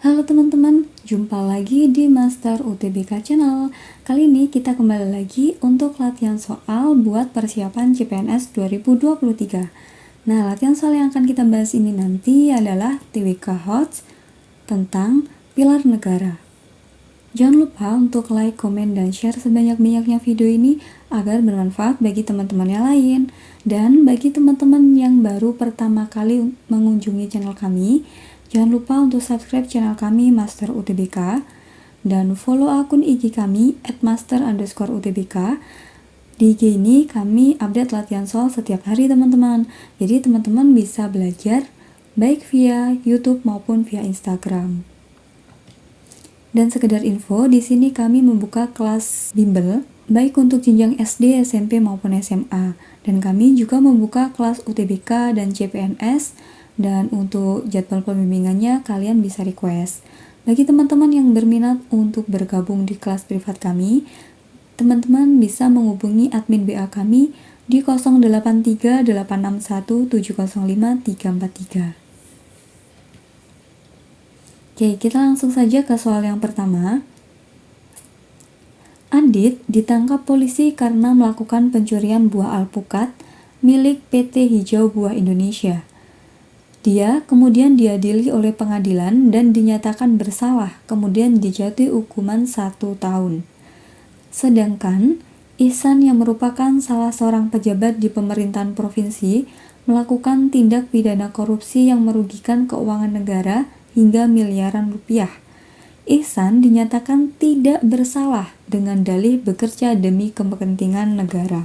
Halo teman-teman, jumpa lagi di Master UTBK Channel. Kali ini kita kembali lagi untuk latihan soal buat persiapan CPNS 2023. Nah, latihan soal yang akan kita bahas ini nanti adalah TWK HOTS tentang pilar negara. Jangan lupa untuk like, komen, dan share sebanyak-banyaknya video ini agar bermanfaat bagi teman-teman yang lain. Dan bagi teman-teman yang baru pertama kali mengunjungi channel kami, jangan lupa untuk subscribe channel kami Master UTBK dan follow akun IG kami @master_utbk. Di IG ini kami update latihan soal setiap hari teman-teman. Jadi teman-teman bisa belajar baik via YouTube maupun via Instagram. Dan sekedar info, di sini kami membuka kelas bimbel baik untuk jenjang SD, SMP maupun SMA. Dan kami juga membuka kelas UTBK dan CPNS. Dan untuk jadwal pembimbingannya kalian bisa request. Bagi teman-teman yang berminat untuk bergabung di kelas privat kami, teman-teman bisa menghubungi admin BA kami di 083861705343. Oke, kita langsung saja ke soal yang pertama. Adit ditangkap polisi karena melakukan pencurian buah alpukat milik PT Hijau Buah Indonesia. Dia kemudian diadili oleh pengadilan dan dinyatakan bersalah, kemudian dijatuhi hukuman 1 tahun. Sedangkan Ihsan yang merupakan salah seorang pejabat di pemerintahan provinsi melakukan tindak pidana korupsi yang merugikan keuangan negara hingga miliaran rupiah. Ihsan dinyatakan tidak bersalah dengan dalih bekerja demi kepentingan negara.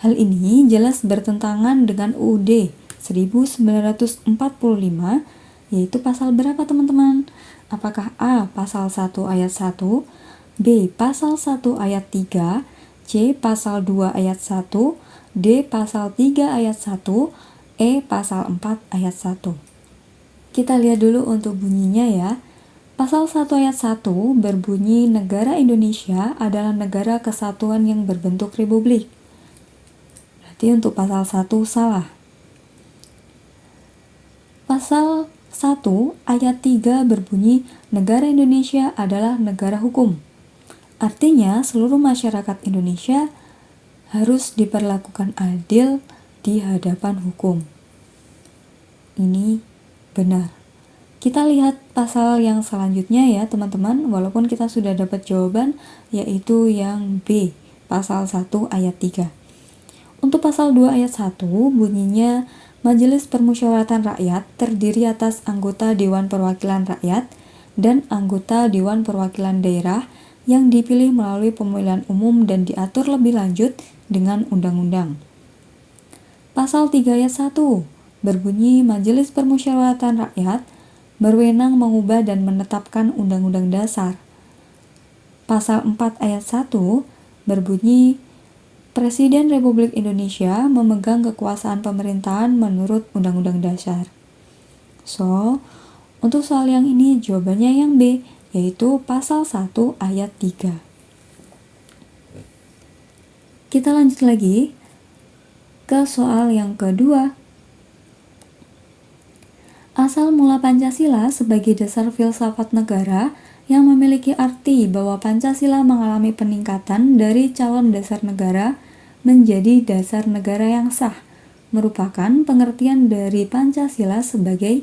Hal ini jelas bertentangan dengan UUD 1945, yaitu pasal berapa teman-teman? Apakah A. Pasal 1 ayat 1, B. Pasal 1 ayat 3, C. Pasal 2 ayat 1, D. Pasal 3 ayat 1, E. Pasal 4 ayat 1. Kita lihat dulu untuk bunyinya ya. Pasal 1 ayat 1 berbunyi negara Indonesia adalah negara kesatuan yang berbentuk republik. Berarti untuk pasal 1 salah. Pasal 1 ayat 3 berbunyi negara Indonesia adalah negara hukum. Artinya seluruh masyarakat Indonesia harus diperlakukan adil di hadapan hukum. Ini benar. Kita lihat pasal yang selanjutnya ya teman-teman, walaupun kita sudah dapat jawaban, yaitu yang B, pasal 1 ayat 3. Untuk pasal 2 ayat 1 bunyinya Majelis Permusyawaratan Rakyat terdiri atas anggota Dewan Perwakilan Rakyat dan anggota Dewan Perwakilan Daerah yang dipilih melalui pemilihan umum dan diatur lebih lanjut dengan undang-undang. Pasal 3 ayat 1 berbunyi Majelis Permusyawaratan Rakyat berwenang mengubah dan menetapkan Undang-Undang Dasar. Pasal 4 ayat 1 berbunyi Presiden Republik Indonesia memegang kekuasaan pemerintahan menurut Undang-Undang Dasar. So, untuk soal yang ini jawabannya yang B, yaitu pasal 1 ayat 3. Kita lanjut lagi ke soal yang kedua. Asal mula Pancasila sebagai dasar filsafat negara yang memiliki arti bahwa Pancasila mengalami peningkatan dari calon dasar negara menjadi dasar negara yang sah, merupakan pengertian dari Pancasila sebagai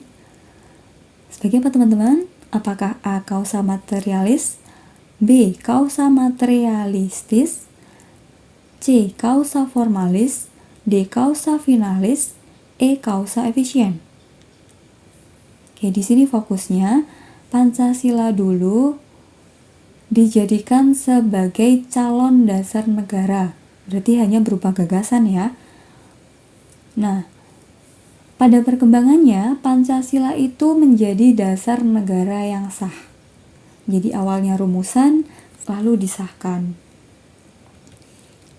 apa teman-teman? Apakah A. Kausa materialis, B. Kausa materialistis, C. Kausa formalis, D. Kausa finalis, E. Kausa efisien. Oke, di sini fokusnya Pancasila dulu dijadikan sebagai calon dasar negara. Berarti hanya berupa gagasan ya. Nah, pada perkembangannya Pancasila itu menjadi dasar negara yang sah. Jadi awalnya rumusan, lalu disahkan.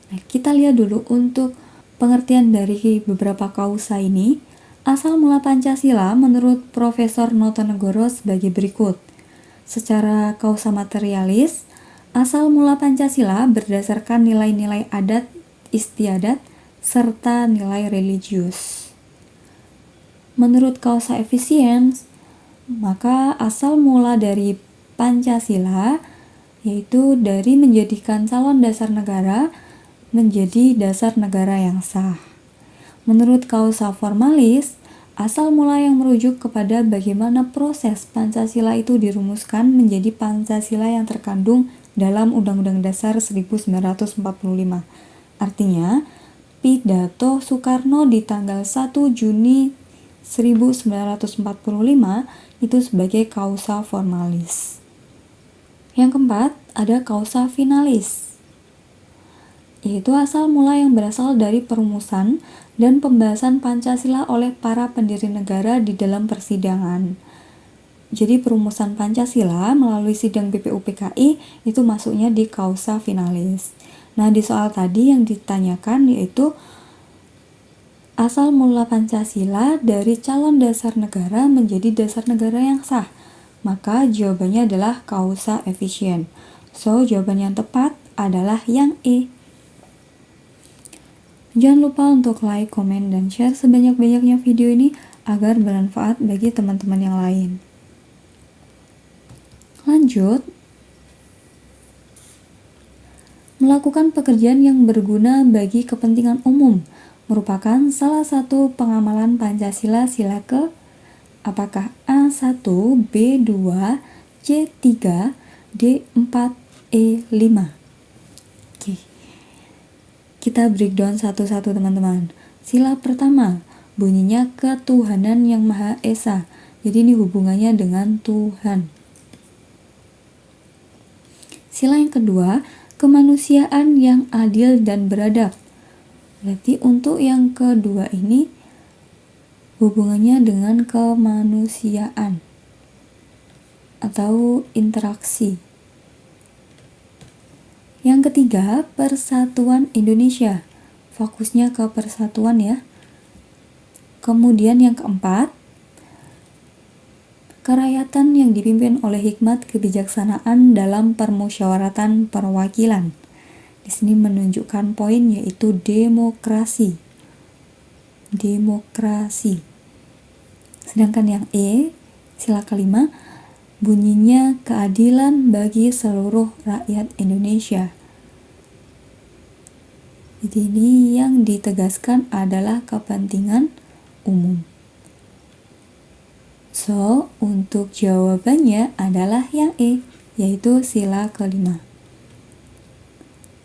Nah, kita lihat dulu untuk pengertian dari beberapa kausa ini. Asal mula Pancasila menurut Profesor Notonegoro sebagai berikut. Secara kausa materialis, asal mula Pancasila berdasarkan nilai-nilai adat istiadat serta nilai religius. Menurut kausa efisiens, Maka asal mula dari Pancasila yaitu dari menjadikan calon dasar negara menjadi dasar negara yang sah. Menurut kausa formalis, asal mula yang merujuk kepada bagaimana proses Pancasila itu dirumuskan menjadi Pancasila yang terkandung dalam Undang-Undang Dasar 1945. Artinya, pidato Soekarno di tanggal 1 Juni 1945 itu sebagai kausa formalis. Yang keempat, ada kausa finalis, yaitu asal mula yang berasal dari perumusan dan pembahasan Pancasila oleh para pendiri negara di dalam persidangan. Jadi perumusan Pancasila melalui sidang BPUPKI itu masuknya di kausa finalis. Nah, di soal tadi yang ditanyakan yaitu asal mula Pancasila dari calon dasar negara menjadi dasar negara yang sah. Maka jawabannya adalah kausa efisien. So, jawaban yang tepat adalah yang E. Jangan lupa untuk like, komen, dan share sebanyak-banyaknya video ini agar bermanfaat bagi teman-teman yang lain. Lanjut, melakukan pekerjaan yang berguna bagi kepentingan umum merupakan salah satu pengamalan Pancasila sila ke apakah A1, B2, C3, D4, E5? Oke. Kita breakdown satu-satu teman-teman. Sila pertama, bunyinya ketuhanan yang Maha Esa. Jadi ini hubungannya dengan Tuhan. Sila yang kedua, kemanusiaan yang adil dan beradab. Berarti untuk yang kedua ini hubungannya dengan kemanusiaan atau interaksi. Yang ketiga, persatuan Indonesia. Fokusnya ke persatuan ya. Kemudian yang keempat, kerakyatan yang dipimpin oleh hikmat kebijaksanaan dalam permusyawaratan perwakilan. Di sini menunjukkan poin yaitu demokrasi. Demokrasi. Sedangkan yang E, sila kelima, bunyinya keadilan bagi seluruh rakyat Indonesia. Jadi ini yang ditegaskan adalah kepentingan umum. So, untuk jawabannya adalah yang E, yaitu sila kelima.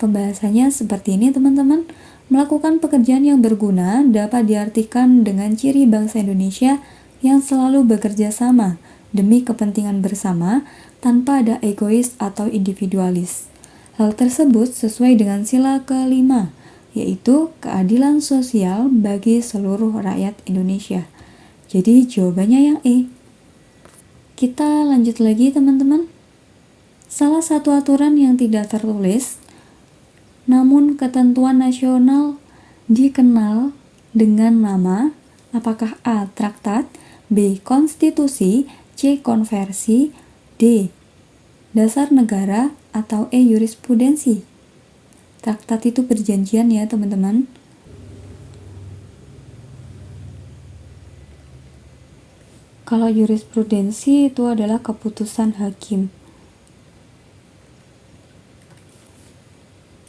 Pembahasannya seperti ini teman-teman. Melakukan pekerjaan yang berguna dapat diartikan dengan ciri bangsa Indonesia yang selalu bekerja sama demi kepentingan bersama tanpa ada egois atau individualis. Hal tersebut sesuai dengan sila kelima, yaitu keadilan sosial bagi seluruh rakyat Indonesia. Jadi jawabannya yang E. Kita lanjut lagi teman-teman. Salah satu aturan yang tidak tertulis namun ketentuan nasional dikenal dengan nama apakah A. Traktat, B. Konstitusi, C. Konversi, D. Dasar negara, atau E. Jurisprudensi. Traktat itu perjanjian ya teman-teman. Kalau jurisprudensi itu adalah keputusan hakim.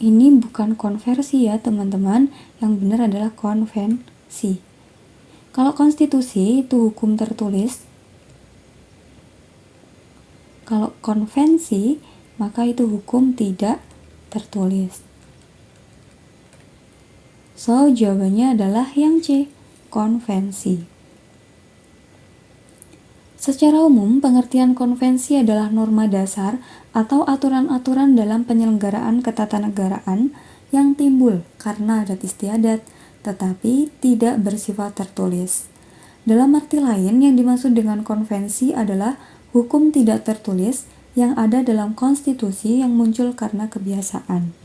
Ini bukan konversi ya teman-teman, yang benar adalah konvensi. Kalau konstitusi itu hukum tertulis. Kalau konvensi maka itu hukum tidak tertulis. So, jawabannya adalah yang C, konvensi. Secara umum, pengertian konvensi adalah norma dasar atau aturan-aturan dalam penyelenggaraan ketatanegaraan yang timbul karena adat istiadat, tetapi tidak bersifat tertulis. Dalam arti lain, yang dimaksud dengan konvensi adalah hukum tidak tertulis yang ada dalam konstitusi yang muncul karena kebiasaan.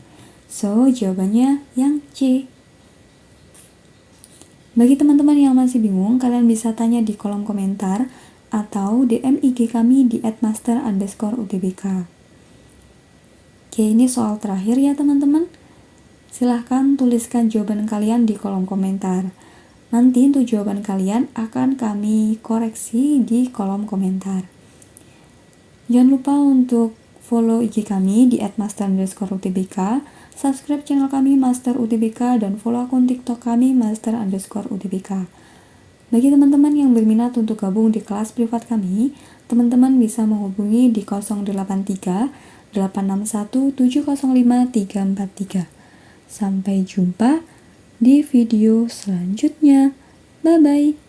So, jawabannya yang C. Bagi teman-teman yang masih bingung, kalian bisa tanya di kolom komentar atau DM IG kami di @master_utbk. Oke, ini soal terakhir ya teman-teman. Silahkan tuliskan jawaban kalian di kolom komentar. Nanti untuk jawaban kalian akan kami koreksi di kolom komentar. Jangan lupa untuk follow IG kami di @master_utbk, subscribe channel kami Master UTBK, dan follow akun TikTok kami Master_UTBK. Bagi teman-teman yang berminat untuk gabung di kelas privat kami, teman-teman bisa menghubungi di 083 861 705 343. Sampai jumpa di video selanjutnya. Bye-bye.